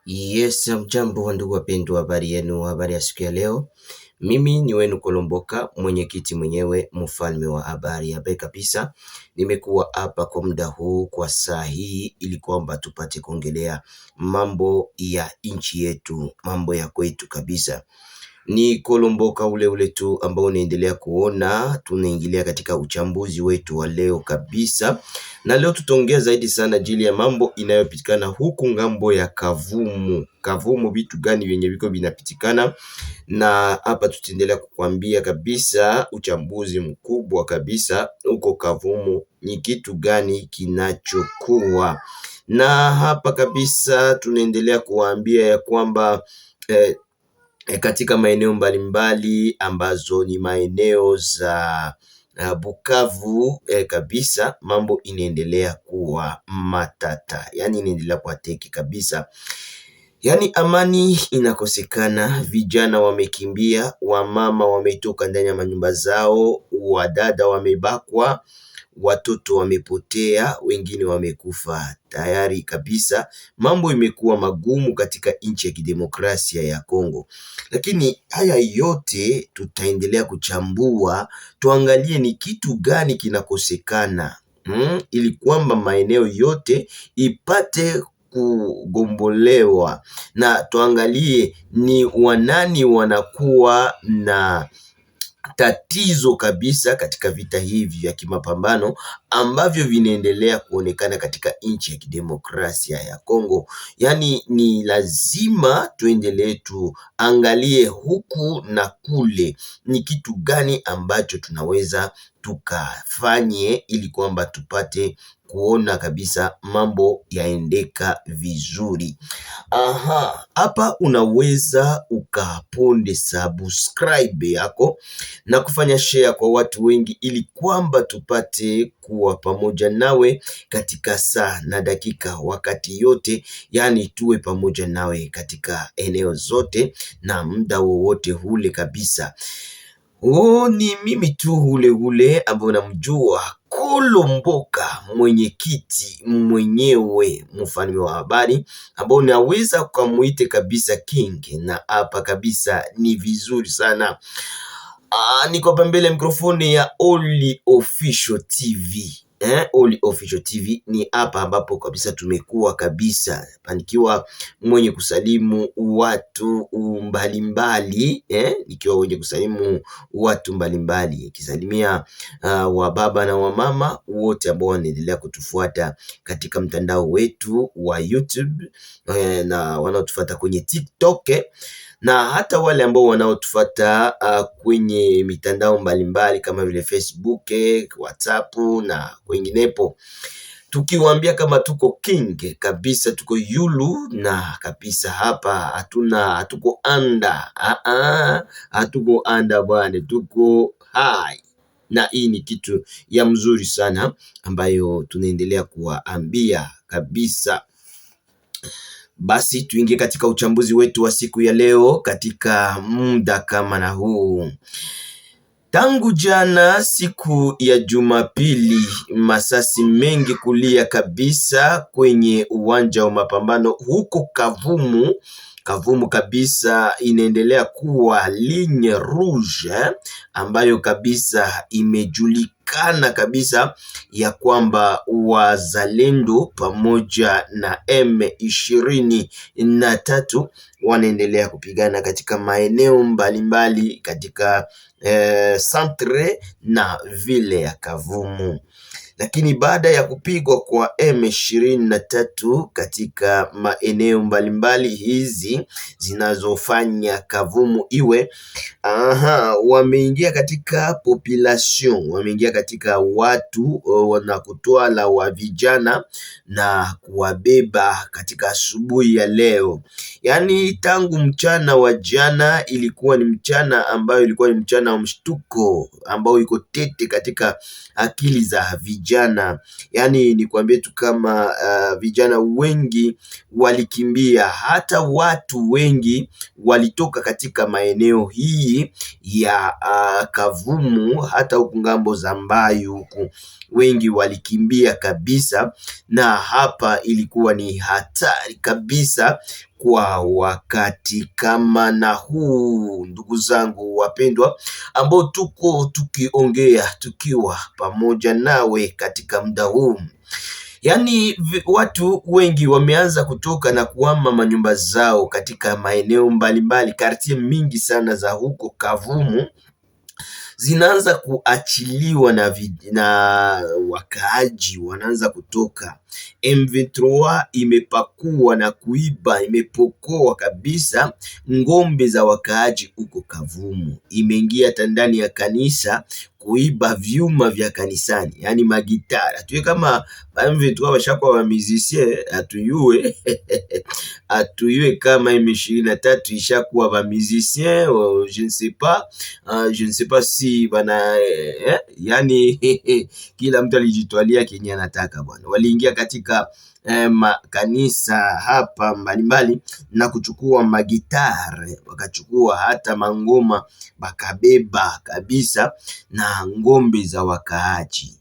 Yes, mjambo wa ndugu wapendwa, habari yenu, habari ya siku ya leo. Mimi ni wenu Kolomboka, mwenyekiti mwenyewe, mfalme wa habari ya kabisa. Nimekuwa hapa kwa muda huu kwa saa hii ili kwamba tupate kuongelea mambo ya nchi yetu, mambo ya kwetu kabisa. Ni Kolomboka ule tu ambao unaendelea kuona. Tunaingilia katika uchambuzi wetu wa leo kabisa, na leo tutaongea zaidi sana jili ya mambo inayopitikana huku ngambo ya Kavumu, vitu gani vyenye viko vinapitikana, na hapa tutaendelea kukwambia kabisa uchambuzi mkubwa kabisa huko Kavumu, ni kitu gani kinachokuwa, na hapa kabisa tunaendelea kuwaambia ya kwamba katika maeneo mbalimbali ambazo ni maeneo za Bukavu kabisa, mambo inaendelea kuwa matata, yani inaendelea kuwa teki kabisa, yani amani inakosekana, vijana wamekimbia, wamama wametoka ndani ya manyumba zao, wadada wamebakwa, watoto wamepotea, wengine wamekufa tayari kabisa. Mambo imekuwa magumu katika nchi ya kidemokrasia ya Kongo, lakini haya yote tutaendelea kuchambua, tuangalie ni kitu gani kinakosekana ili kwamba maeneo yote ipate kugombolewa, na tuangalie ni wanani wanakuwa na tatizo kabisa katika vita hivi vya kimapambano ambavyo vinaendelea kuonekana katika nchi ya kidemokrasia ya Kongo. Yani ni lazima tuendelee tuangalie huku na kule, ni kitu gani ambacho tunaweza tukafanye ili kwamba tupate kuona kabisa mambo yaendeka vizuri. Hapa unaweza ukaponde subscribe yako na kufanya share kwa watu wengi ili kwamba tupate kuwa pamoja nawe katika saa na dakika wakati yote, yani tuwe pamoja nawe katika eneo zote na muda wowote ule kabisa. Ni mimi tu ule ambao namjua Kolomboka, mwenyekiti mwenyewe, mfalme wa habari, ambao naweza kumuite kabisa king, na hapa kabisa ni vizuri sana. Niko hapa mbele mikrofoni ya Only Official TV. Only Official TV ni hapa ambapo kabisa tumekuwa kabisa panikiwa mwenye kusalimu watu mbalimbali, nikiwa mwenye kusalimu watu mbalimbali, kisalimia wa baba na wa mama wote ambao wanaendelea kutufuata katika mtandao wetu wa YouTube, na wanaotufuata kwenye TikTok, na hata wale ambao wanaotufuata kwenye mitandao mbalimbali kama vile Facebook, WhatsApp na wenginepo, tukiwaambia kama tuko king kabisa, tuko yulu na kabisa. Hapa hatuko anda, hatuko anda bwana, tuko hai, na hii ni kitu ya mzuri sana ambayo tunaendelea kuwaambia kabisa. Basi tuingie katika uchambuzi wetu wa siku ya leo katika muda kama na huu. Tangu jana siku ya Jumapili, masasi mengi kulia kabisa kwenye uwanja wa mapambano huko Kavumu kabisa, inaendelea kuwa ligne rouge ambayo kabisa imejulikana kabisa ya kwamba wazalendo pamoja na M23 wanaendelea kupigana katika maeneo mbalimbali katika centre na vile ya Kavumu. Lakini baada ya kupigwa kwa M23 katika maeneo mbalimbali hizi zinazofanya Kavumu iwe wameingia katika population, wameingia katika watu na kutwala wa vijana na kuwabeba katika asubuhi ya leo. Yani tangu mchana wa jana ilikuwa ni mchana ambayo ilikuwa ni mchana wa mshtuko ambao iko tete katika akili za vijana. Yani ni kuambia tu kama vijana wengi walikimbia, hata watu wengi walitoka katika maeneo hii ya Kavumu, hata huku ngambo za Mbayu huku wengi walikimbia kabisa, na hapa ilikuwa ni hatari kabisa kwa wakati kama na huu, ndugu zangu wapendwa, ambao tuko tukiongea tukiwa pamoja nawe katika muda huu. Yaani watu wengi wameanza kutoka na kuhama manyumba zao katika maeneo mbalimbali, kartie mingi sana za huko Kavumu zinaanza kuachiliwa na wakaaji wanaanza kutoka. M23 imepakua na kuiba, imepokoa kabisa ngombe za wakaaji huko Kavumu. Imeingia hata ndani ya kanisa kuiba vyuma vya kanisani, yani magitara. Tuwe kama M23 washakuwa wa musicien, atuyue atuyue kama M23 ishakuwa wa musicien, je ne sais pas si bana yani kila mtu alijitwalia kenye anataka bwana. Waliingia katika makanisa hapa mbalimbali na kuchukua magitare, wakachukua hata mangoma, bakabeba kabisa na ngombe za wakaaji.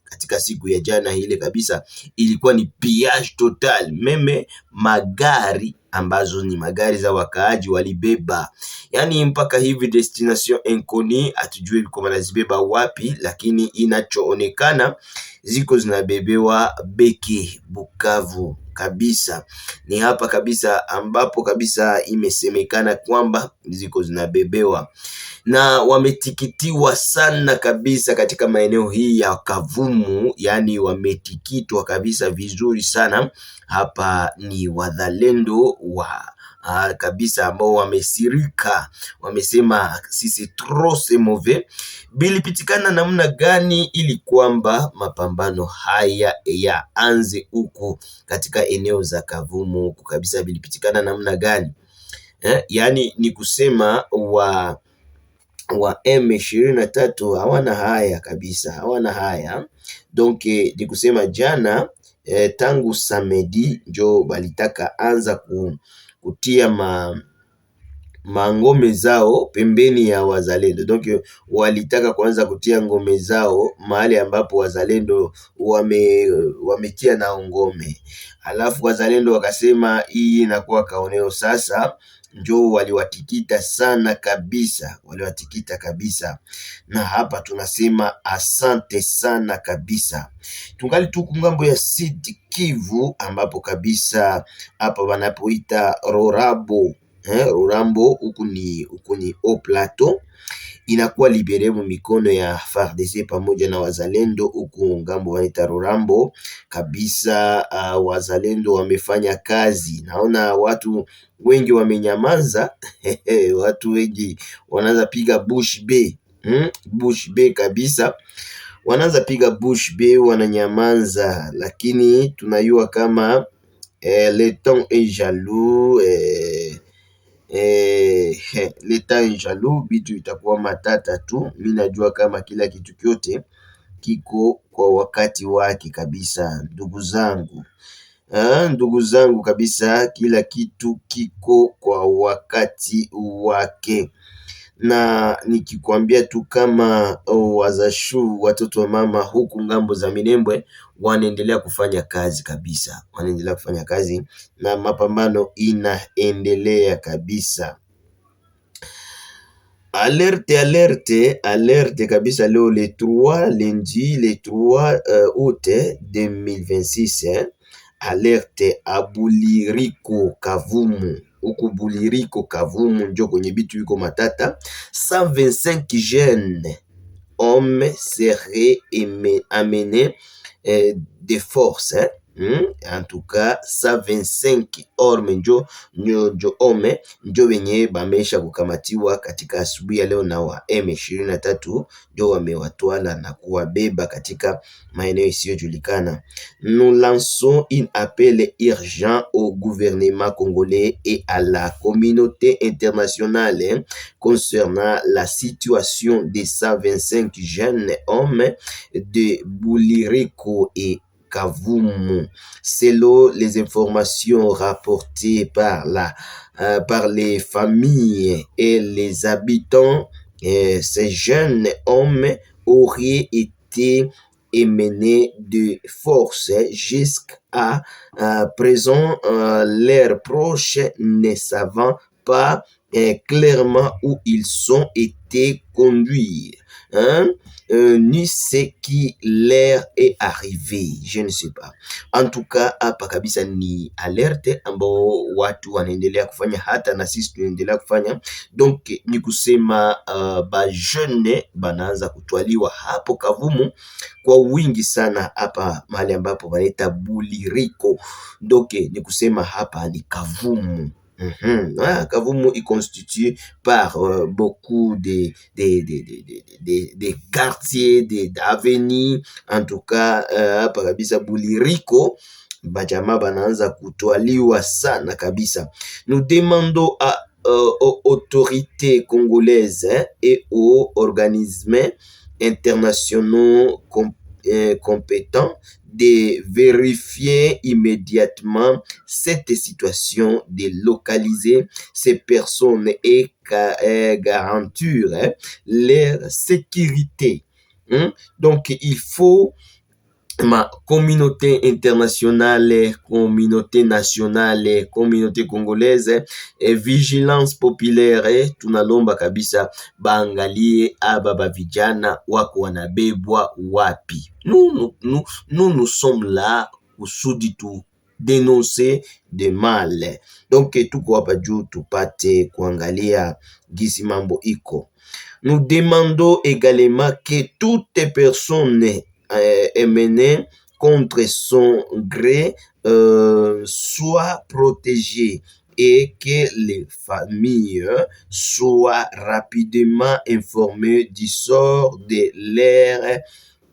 Katika siku ya jana ile kabisa ilikuwa ni pillage total. Meme magari ambazo ni magari za wakaaji walibeba, yani mpaka hivi destination inconnue, atujue biko wanazibeba wapi, lakini inachoonekana ziko zinabebewa Beke, Bukavu kabisa. Ni hapa kabisa ambapo kabisa imesemekana kwamba ziko zinabebewa, na wametikitiwa sana kabisa katika maeneo hii ya Kavumu, yani wametikitwa kabisa vizuri sana. Hapa ni wazalendo wa kabisa ambao wamesirika, wamesema sisi trop c'est mauvais. Bilipitikana namna gani ili kwamba mapambano haya yaanze huko katika eneo za Kavumu huko kabisa? Bilipitikana namna gani? Yani ni kusema wa M23 hawana haya kabisa, hawana haya. Donc ni kusema jana tangu samedi njo balitaka anza kutia mangome zao pembeni ya wazalendo. Donc walitaka kuanza kutia ngome zao mahali ambapo wazalendo wametia na ngome. Alafu wazalendo wakasema hii inakuwa kaoneo sasa, njo waliwatikita sana kabisa, waliwatikita kabisa. Na hapa tunasema asante sana kabisa. Tungali tuku ngambo ya Sud Kivu ambapo kabisa hapa wanapoita Rorambo. Rorambo huku ni au plateau, inakuwa libere mu mikono ya FARDC pamoja na wazalendo huku ngambo wanaita Rorambo kabisa. Wazalendo wamefanya kazi, naona watu wengi wamenyamaza watu wengi wanaanza piga bush bay, bush bay kabisa, wanaanza piga bush bay, wananyamaza. Lakini tunayua kama le temps est jaloux, le temps est jaloux, bitu itakuwa matata tu. Mimi najua kama kila kitu kyote kiko kwa wakati wake kabisa, ndugu zangu. Ndugu zangu kabisa, kila kitu kiko kwa wakati wake. Na nikikwambia tu kama wazashu, watoto wa mama huku ngambo za Minembwe wanaendelea kufanya kazi kabisa, wanaendelea kufanya kazi na mapambano inaendelea kabisa. Alerte kabisa. Leo le 3 lundi, le 3 août 2026, alerte a Buliriko Kavumu. Huku Buliriko Kavumu njo kwenye bitu yuko matata. 125 jeunes hommes seraient amenés de force, en tout cas 125 hommes njo wenye bamesha kukamatiwa katika asubuhi ya leo na wa M23, ndio wamewatwala na kuwabeba katika maeneo isiyojulikana. Nous lançons un appel urgent au gouvernement congolais et à la communauté internationale concernant la situation des 125 jeunes hommes de Buliriko et Kavumu. Selon les informations rapportées par les familles et les habitants, ces jeunes hommes auraient été est menée de force jusqu'à présent. Leurs proches ne savant pas clairement où ils ont été conduits, ni ce qui leur est arrivé, je ne sais pas. En tout cas hapa kabisa ni alerte ambao watu wanaendelea kufanya, hata na sisi tunaendelea kufanya. Donc ni kusema ba jeune banaanza kutwaliwa hapo Kavumu kwa wingi sana, hapa mahali ambapo wanaita Buliriko. Donc ni kusema hapa ni Kavumu. Kavumu est constitué par beaucoup de quartiers, d'avenues. En tout cas hapa kabisa Buliriko bajama banaanza kutwaliwa sana kabisa. Nous demandons aux autorités congolaises et aux organismes internationaux compétents de vérifier immédiatement cette situation, de localiser ces personnes et garantir leur sécurité. Donc il faut ma communauté internationale, communauté nationale, communauté congolaise et vigilance populaire, tunalomba kabisa baangalie aba ba vijana wako wanabebwa wapi. Nous sommes là kusudi tu dénoncer de mal. Donc tuko hapa juu tupate kuangalia gisi mambo iko. Nous demandons également que toute personne est menée contre son gré soit protégée et que les familles soient rapidement informées du sort de leurs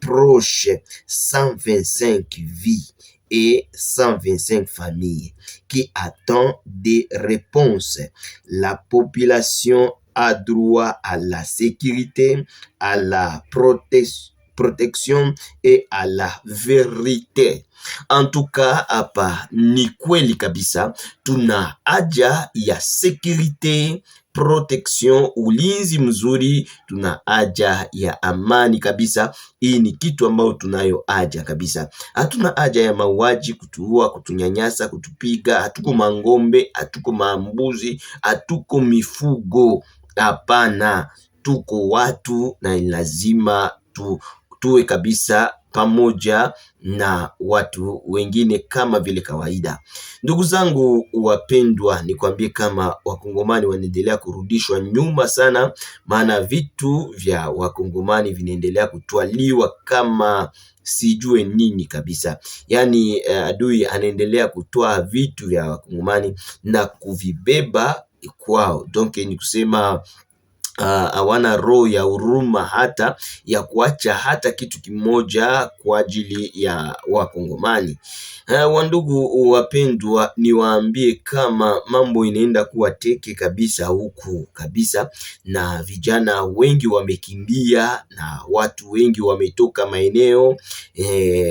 proches. 125 vies et 125 familles qui attendent des réponses. La population a droit à la sécurité, à la protection et à la vérité. En tout cas hapa ni kweli kabisa, tuna haja ya security, protection, ulinzi mzuri, tuna haja ya amani kabisa. Hii ni kitu ambao tunayo haja kabisa. Hatuna haja ya mauaji, kutuua, kutunyanyasa, kutupiga. Hatuko mangombe, hatuko mambuzi, hatuko mifugo. Hapana, tuko watu na lazima tuwe kabisa pamoja na watu wengine kama vile kawaida. Ndugu zangu wapendwa, nikwambie kama wakongomani wanaendelea kurudishwa nyuma sana, maana vitu vya wakongomani vinaendelea kutwaliwa kama sijue nini kabisa. Yani adui anaendelea kutoa vitu vya wakongomani na kuvibeba kwao. Donc ni kusema hawana roho ya huruma hata ya kuacha hata kitu kimoja kwa ajili ya wakongomani. Wandugu wapendwa, niwaambie kama mambo inaenda kuwa teke kabisa huku kabisa, na vijana wengi wamekimbia na watu wengi wametoka maeneo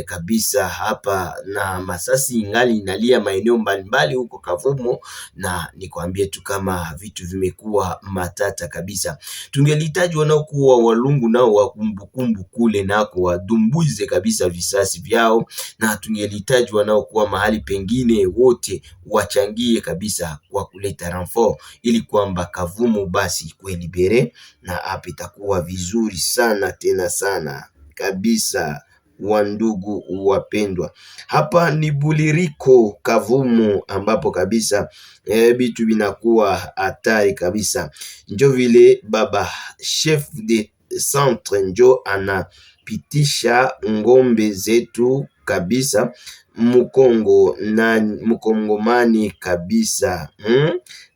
kabisa hapa, na masasi ingali inalia maeneo mbalimbali huko Kavumu, na nikwambie tu kama vitu vimekuwa matata kabisa. Tungelihitaji wanaokuwa walungu nao wakumbukumbu kule nako wadumbuize kabisa visasi vyao, na tungelihitaji wanaokuwa mahali pengine wote wachangie kabisa kwa kuleta renfort, ili kwamba Kavumu basi kwe libere, na hapa itakuwa vizuri sana tena sana kabisa. Wandugu wapendwa, hapa ni Buliriko Kavumu, ambapo kabisa bitu binakuwa hatari kabisa. Njo vile baba chef de centre njo anapitisha ngombe zetu kabisa Mukongo na mukongomani kabisa.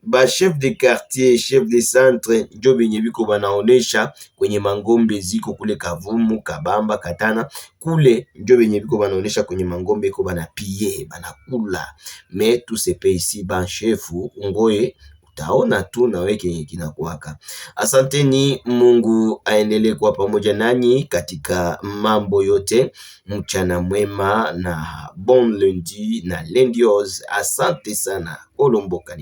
Ba chef de quartier, chef de centre njo benye biko banaonesha kwenye mangombe ziko kule Kavumu, Kabamba, Katana kule, njo benye biko banaonesha kwenye mangombe iko banapie banakula. Me tu sepe ici ba chefu ngoye utaona tu na weke kinakuwaka. Asanteni, Mungu aendelee kuwa pamoja nanyi katika mambo yote. Mchana mwema na bon lundi na lendios. Asante sana. Kolomboka.